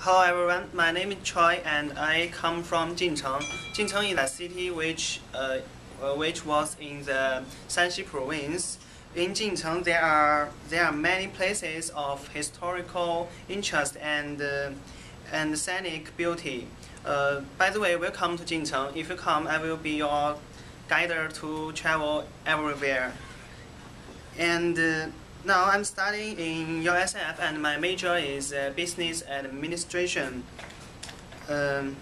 Hello everyone, my name is Choi and I come from Jincheng. Jincheng is a city which was in the Shanxi province. In Jincheng there are many places of historical interest and scenic beauty. By the way, welcome to Jincheng. If you come, I will be your guide to travel everywhere. And now I'm studying in USF and my major is business administration. The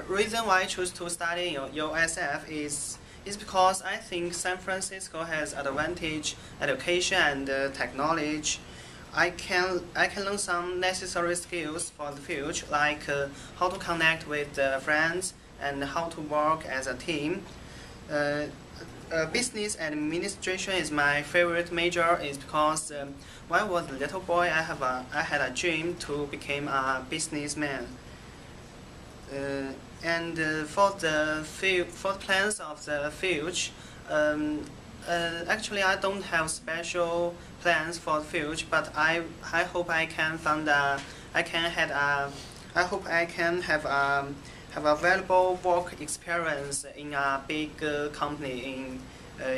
reason why I choose to study in USF is because I think San Francisco has advantage education and technology. I can learn some necessary skills for the future, like how to connect with friends and how to work as a team. Business administration is my favorite major is because when I was a little boy I had a dream to become a businessman. For the plans of the future, actually I don't have special plans for the future, but I hope I can find I hope I can have a valuable work experience in a big company in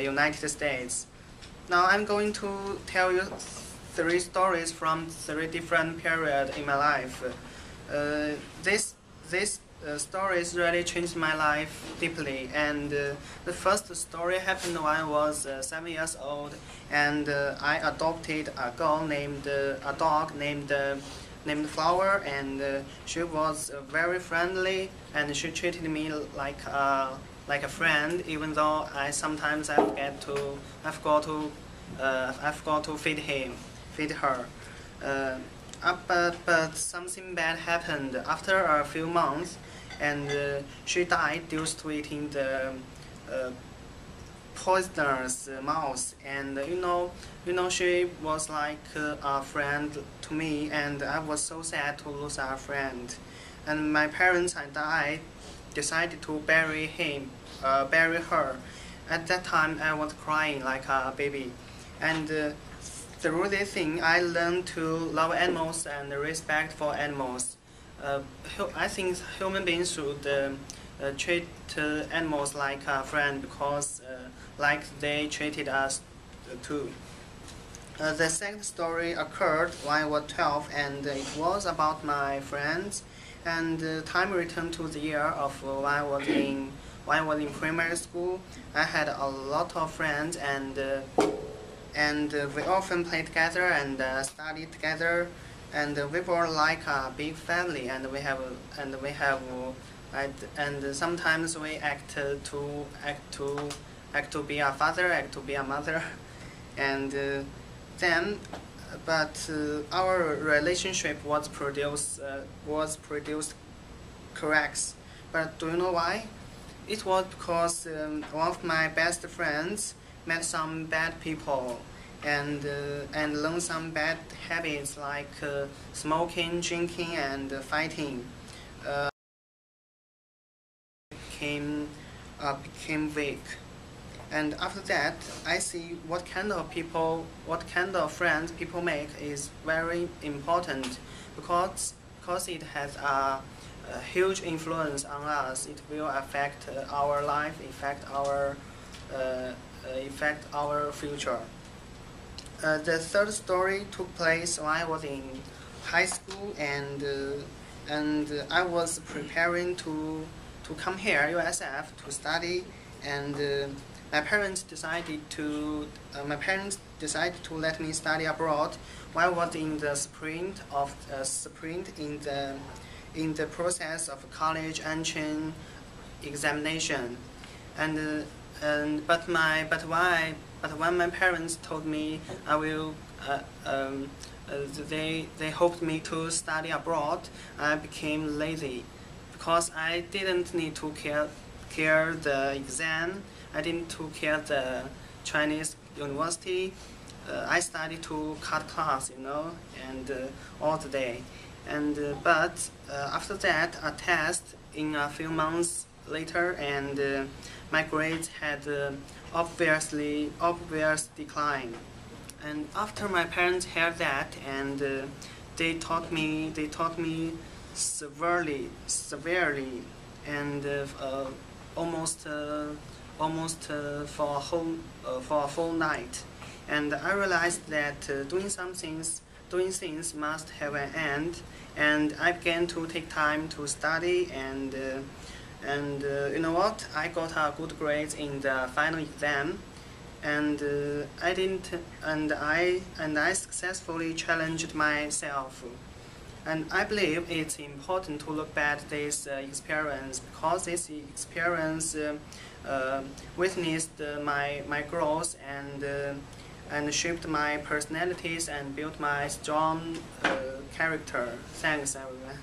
United States. Now I'm going to tell you 3 stories from 3 different periods in my life. This stories really changed my life deeply. And the first story happened when I was 7 years old, and I adopted a dog named Flower, and she was very friendly, and she treated me like a friend, even though I sometimes I forgot to feed her. But something bad happened after a few months, and she died due to eating the poisonous mouse. And she was like a friend to me, and I was so sad to lose our friend. And my parents and I decided to bury her. At that time I was crying like a baby, and through this thing I learned to love animals and respect for animals. I think human beings should treat animals like a friend, because like they treated us too. The second story occurred when I was 12, and it was about my friends. And time returned to the year of when I was in primary school. I had a lot of friends, and we often played together and studied together, and we were like a big family. And sometimes we act to be a father, act to be a mother, and our relationship was produced correct. But do you know why? It was because one of my best friends met some bad people and learned some bad habits like smoking, drinking, and fighting. Became weak. And after that, I see what kind of friends people make is very important, because it has a huge influence on us. It will affect our life, affect our future. The third story took place when I was in high school, and I was preparing to come here, USF, to study, and my parents decided to let me study abroad while I was in the sprint in the process of college entrance examination. But when my parents told me I will they hoped me to study abroad, I became lazy, because I didn't need to care the exam. I didn't care the Chinese university. I studied to cut class, and all the day. But after that, a test in a few months later, and my grades had obvious decline. And after my parents heard that, and they taught me severely, and almost for a full night. And I realized that doing things must have an end. And I began to take time to study, and you know what? I got a good grade in the final exam, and I didn't, and I successfully challenged myself. And I believe it's important to look back at this experience, because this experience witnessed my growth, and shaped my personalities and built my strong character. Thanks, everyone.